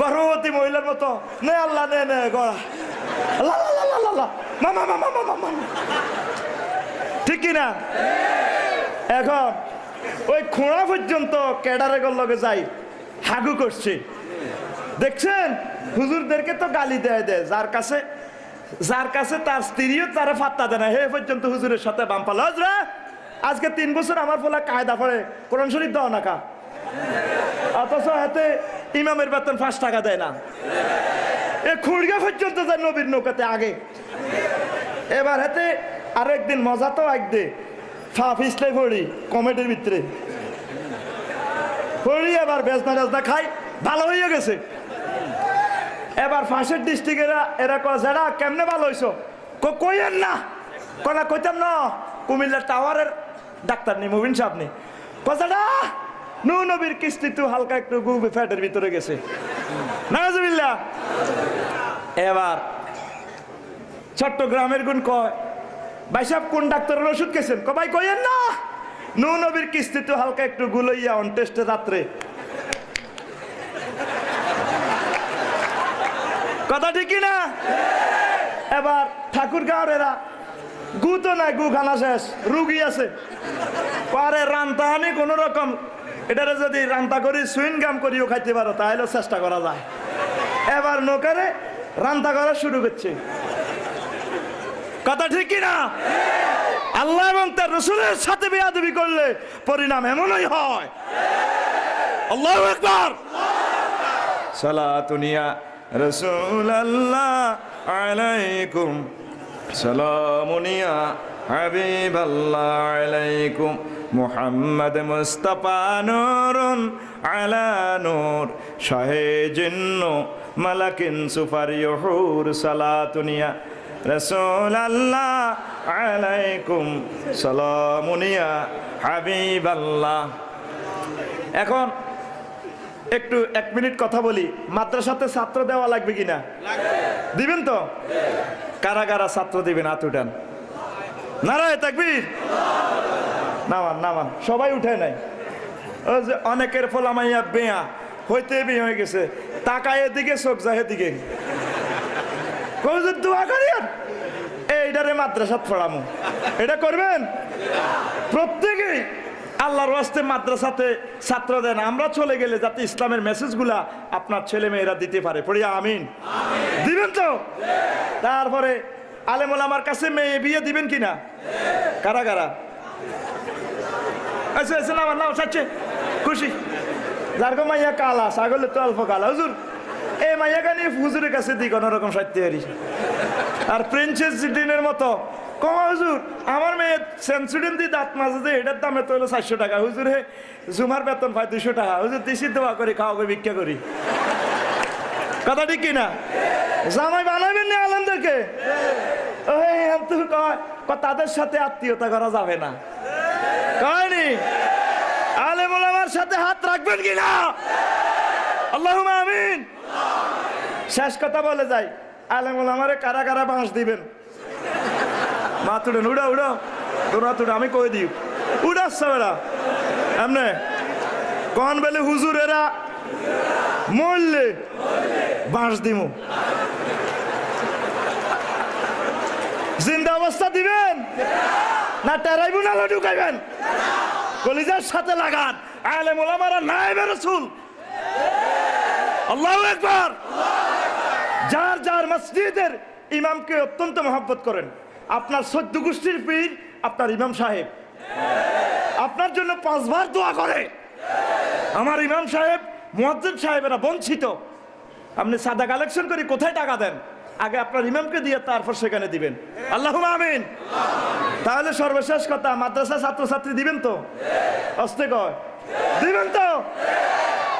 গর্ভবতী মহিলার মতো, নে আল্লাহ নে নে গড়া, মামা মামা মামা মামা, ঠিক কিনা? এখন ওই খোঁড়া পর্যন্ত ক্যাডারে লগে যাই, হাগু করছে, দেখছেন? হুজুরদেরকে তো গালি দেয়, যার কাছে তার স্ত্রীও তারা ফাত্তা দেয় না, হে পর্যন্ত হুজুরের সাথে বাম্পাল। হজরা আজকে 3 বছর আমার ফলা কায়দা পড়ে, কোরআন শরীফ দাও না কা, অথচ হাতে ইমামের বেতন 5 টাকা দেয় না, এ খুঁড়গা পর্যন্ত যায় নবীর নৌকাতে আগে। এবার হাতে আরেকদিন মজা তো একদে ফা ফিসলে পড়ি কমেডির ভিতরে পড়ি, এবার বেজনা খাই, ভালো হয়ে গেছে। এবার ফাঁসের ডিস্ট্রিক্টেরা এরা যারা কেমনে ভালো হইছো, কইয়েন না, কনা কইতাম না, কুমিল্লার টাওয়ারের ডাক্তার নি মুবিন সাহেব নি, কথাটা নূহ নবীর কিস্তি তো হালকা একটু গুবে ফ্যাটের ভিতরে গেছে, নাউজুবিল্লাহ। এবার চট্টগ্রামের গুণ কয়, ভাই সাহেব কোন ডাক্তারের ওষুধ খেয়েছেন? ভাই কইয়েন না, নূহ নবীর কিস্তি তো হালকা একটু গুলইয়া অন টেস্টে রাত্রে, কথা ঠিকই না? এবার ঠাকুর গাঁওয়ের এরা গু তো নাই, গু খানা শেষ, রুগী আছে, পারে রান্তা আনি কোন রকম, এটারে যদি রান্তা করি সুইন গাম করিও খাইতে পারো, তাহলে চেষ্টা করা যায়। এবার নৌকারে রান্তা করা শুরু করছে, কথা ঠিকই না? আল্লাহ এবং তার রাসূলের সাথে বেয়াদবি করলে পরিণাম এমনই হয়। আল্লাহু আকবার। সালাতুনিয়া রাসূলুল্লাহ আলাইকুম, সালামুনিয়া হাবিবাল্লাহ আলাইকুম, মুহাম্মদ মুস্তাফা নূরুন আলা নূর, শাহে জিন্নু মালাকিন সুফারিহুর, সালাতুনিয়া রাসূলুল্লাহ আলাইকুম, সালামুনিয়া হাবিবাল্লাহ। এখন একটু 1 মিনিট কথা বলি, মাদ্রাসাতে ছাত্র দেওয়া লাগবে কিনা? দিবেন তো? কারা কারা ছাত্র দিবেন হাত উঠান, নারায়ে তাকবীর, নামান নামান, সবাই উঠে নাই। ওই যে অনেকের ফলামাইয়া বেয়া, হইতে বিয়ে হয়ে গেছে, তাকায় এদিকে চোখ যায় এদিকে, হুজুর দোয়া করিয়েন এইটারে মাদ্রাসাত পড়ামু। এটা করবেন প্রত্যেকেই। আল্লাহর ওয়াস্তে মাদ্রাসাতে ছাত্র দেন, আমরা চলে গেলে যাতে ইসলামের মেসেজগুলা আপনার ছেলে মেয়েরা দিতে পারে। পড়িয়া আমিন দিবেন তো? তারপরে আলেম ওলামার কাছে মেয়ে বিয়ে দিবেন কিনা? কারা কারা? আচ্ছা আচ্ছা, না না সাচ্ছে খুশি। যার গো মাইয়া কালা, ছাগলের তো অল্প কালা। হুজুর এই মাইয়া গানি হুজুরের কাছে দিই কোনো রকম সাহিত্য হারি। আর প্রিন্সেস দিনের মতো কমা হুজুর আমার মেয়ে সেন্সুরিন দিয়ে দাঁত মাজে যে এটার দামে তো হলো 400 টাকা। হুজুর হে জুমার বেতন পায় 200 টাকা। হুজুর দিশি দোয়া করি, খাওয়া করে ভিক্ষা করি। কথা ঠিক কিনা? জামাই বানাবেন না আলেমদেরকে? তাদের সাথে আত্মীয়তা করা যাবে না, কয়নি? আলেম ওলামার সাথে হাত রাখবেন কিনা? আল্লাহুম্মা আমিন। শেষ কথা বলে যাই, আলেম ওলামারে কারা কারা বাঁশ দিবেন? মা তুড়েন, উড়া উড়ো, তোরা তুড়ে আমি কই দিই, উড়াচ্ছে বেড়া এমনে কন বেলে হুজুরেরা মরলে বাঁশ দিমু। জিন্দা অবস্থা দিবেন না টেরাইবু না ঢুকাইবেন? কলিজার সাথে লাগান। আলেম ওলামারা নায়েবে রাসূল। আল্লাহু আকবার। যার যার মসজিদের ইমামকে অত্যন্ত মহব্বত করেন। আপনার 14 গোষ্ঠীর পীর আপনার ইমাম সাহেব আপনার জন্য 5 বার দোয়া করে। আমার ইমাম সাহেব মুয়াজ্জিন সাহেবেরা বঞ্চিত। আপনি সাদা কালেকশন করে কোথায় টাকা দেন? আগে আপনার ইমামকে দিয়ে তারপর সেখানে দিবেন। আল্লাহুম্মা আমিন। তাহলে সর্বশেষ কথা, মাদ্রাসা ছাত্রছাত্রী দিবেন তো? আস্তে কয় দিবেন তো?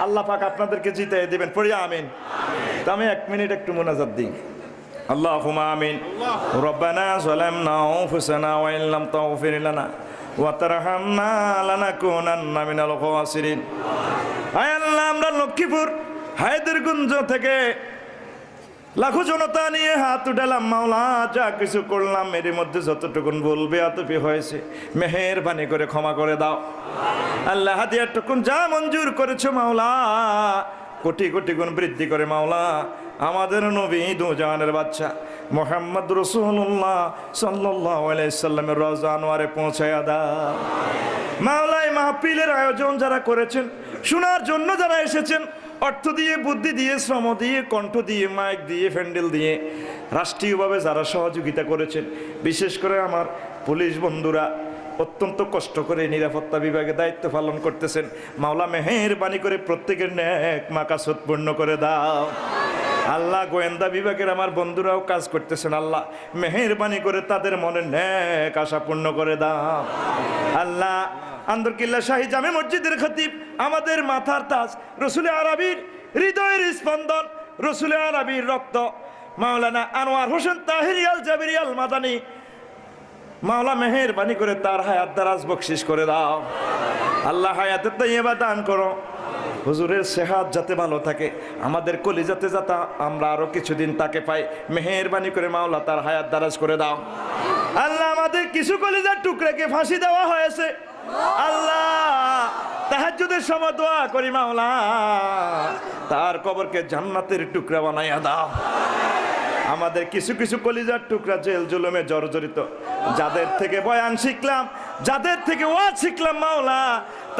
আল্লাহ পাক আপনাদেরকে জিতাই দিবেন। পড়িয়া আমিন। তো আমি 1 মিনিট একটু মুনাজাত দিই। আল্লাহুম্মা আমিন। রব্বানা যালামনা আনফুসানা ওয়া ইন লাম তাগফির লানা ওয়া তারহামনা লানাকুনান্না মিনাল খাসিরিন। আয় আল্লাহ, আমরা লক্ষ্মীপুর হায়দারগঞ্জ থেকে লাখো জনতা নিয়ে হাত উঠালাম। মাওলা যা কিছু করলাম এর মধ্যে যতটুকুন বলবে আতপি হয়েছে, মেহেরবানি করে ক্ষমা করে দাও। আল্লাহ হাদিয়াটুকুন যা মঞ্জুর করেছো মাওলা কোটি কোটি গুণ বৃদ্ধি করে মাওলা আমাদের নবী দুজাহানের বাদশা মুহাম্মদ রাসূলুল্লাহ সাল্লাল্লাহু আলাইহি সাল্লামের রওজা আনোয়ারে পৌঁছায়া দাও। মাওলা এই মাহফিলের আয়োজন যারা করেছেন, শোনার জন্য যারা এসেছেন, অর্থ দিয়ে, বুদ্ধি দিয়ে, শ্রম দিয়ে, কণ্ঠ দিয়ে, মাইক দিয়ে, প্যান্ডেল দিয়ে, রাষ্ট্রীয়ভাবে যারা সহযোগিতা করেছেন, বিশেষ করে আমার পুলিশ বন্ধুরা অত্যন্ত কষ্ট করে নিরাপত্তা বিভাগে দায়িত্ব পালন করতেছেন। মাওলা মেহেরবানি করে প্রত্যেকের নেক মাকাসদ পূর্ণ করে দাও। আল্লাহ গোয়েন্দা বিভাগের আমার বন্ধুরাও কাজ করতেছেন, আল্লাহ মেহেরবানি করে তাদের মনে নেক আশা পূর্ণ করে দাও। আল্লাহ আন্দরকিল্লা শাহী জামে মসজিদের খতিব, আমাদের মাথার তাজ, রসুল আরবির হৃদয়ের স্পন্দন, রসুল আরবির রক্ত মাওলানা আনোয়ার হোসেন তাহিরি আল জাবিরি আল মাদানী, মাওলা মেহেরবানি করে তার হায়াত দারাজ বকশিস করে দাও। আল্লাহ হায়াতের তাইয়্যিবা দান করো। হুজুরের সেহাত যাতে ভালো থাকে, আমাদের কলিজাতে যাতে আমরা আরো কিছুদিন তাকে পাই, মেহেরবানি করে মাওলা তার হায়াত দারাজ করে দাও। আল্লাহ আমাদের কিছু কলিজার টুকরাকে ফাঁসি দেওয়া হয়েছে, আল্লাহ তাহাজ্জুদের সময় দোয়া করি মাওলা তার কবরকে জান্নাতের টুকরা বানাইয়া দাও। আমাদের কিছু কিছু কলিজার টুকরা জেল জুলুমে জর্জরিত, যাদের থেকে বয়ান শিখলাম, যাদের থেকে ওয়াজ শিখলাম মাওলা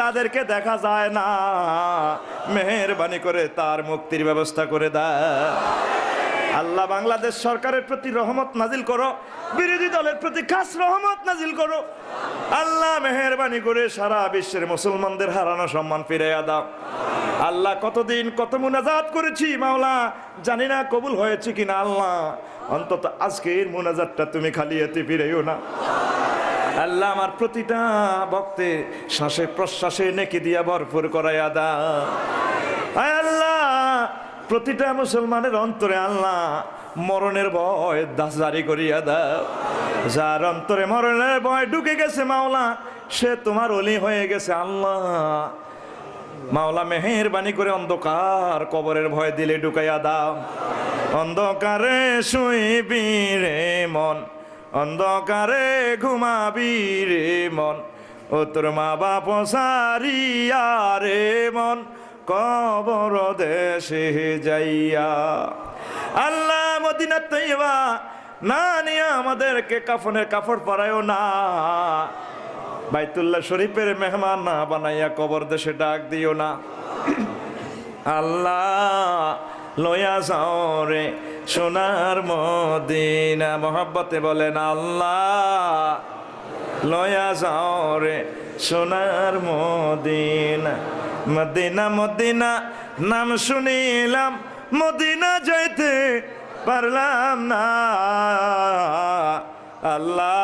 তাদেরকে দেখা যায় না, মেহেরবানি করে তার মুক্তির ব্যবস্থা করে দাও। আল্লাহ বাংলাদেশ সরকারের প্রতি রহমত নাজিল করো, বিরোধী দলের প্রতি খাস রহমত নাজিল করো। আল্লাহ মেহেরবানি করে সারা বিশ্বের মুসলমানদের হারানো সম্মান ফিরিয়ে দাও। আল্লাহ কতদিন কত মুনাজাত করেছি মাওলা, জানি না কবুল হয়েছে কিনা। আল্লাহ অন্তত আজকের মুনাজাতটা তুমি খালি হাতে ফিরেও না। আল্লাহ আমার প্রতিটা ভক্তে শ্বাসে প্রশ্বাসে নেকি দিয়া ভরপুর করাইয়া দাও। আল্লাহ প্রতিটা মুসলমানের অন্তরে আল্লাহ মরণের ভয় জারি করিয়া দাও। যার অন্তরে মরণের ভয় ঢুকে গেছে মাওলা, সে তোমার ওলি হয়ে গেছে। আল্লাহ মাওলা মেহেরবানি করে অন্ধকার কবরের ভয় দিলে ঢুকাইয়া দাও। অন্ধকারে শুইবি রে মন, অন্ধকারে ঘুমাবি রে মন, ও তোর মা বাপ সারিয়া রে মন, কবর দেশে যাইয়া। আল্লাহ মদিনা তৈবা না নিয়ে আমাদেরকে কাফনের কাপড় পরায়ও না, বাইতুল্লাহ শরীফের মেহমান না বানাইয়া কবর দেশে ডাক দিও না। আল্লাহ লয়া যাও রে সোনার মদিনা, মোহাব্বতে বলেন আল্লাহ লয়া যাও রে সোনার মদিনা। মদিনা মদিনা নাম শুনিলাম, মদিনা যাইতে পারলাম না। আল্লাহ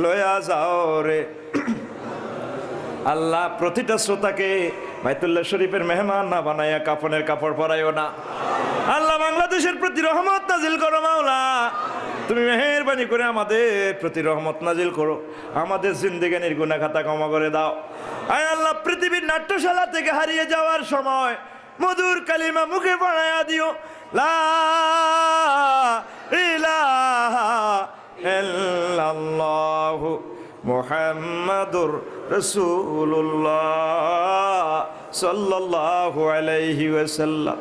লয়া যাও রে। আল্লাহ প্রতিটা শ্রোতাকে বাইতুল্লাহ শরীফের মেহমান না বানাইয়া কাফনের কাপড় পরাইও না। আল্লাহ বাংলাদেশের প্রতি রহমত নাজিল করো মাওলা, তুমি মেহেরবানি করে আমাদের প্রতি রহমত নাজিল করো, আমাদের জিন্দেগানির গুনাহ খাতা ক্ষমা করে দাও। আয় আল্লাহ পৃথিবীর নাট্যশালা থেকে হারিয়ে যাওয়ার সময় মধুর কালিমা মুখে পড়াইয়া দিও, লা ইলাহা ইল্লাল্লাহু মুহাম্মাদুর রাসূলুল্লাহ সাল্লাল্লাহু আলাইহি ওয়াসাল্লাম।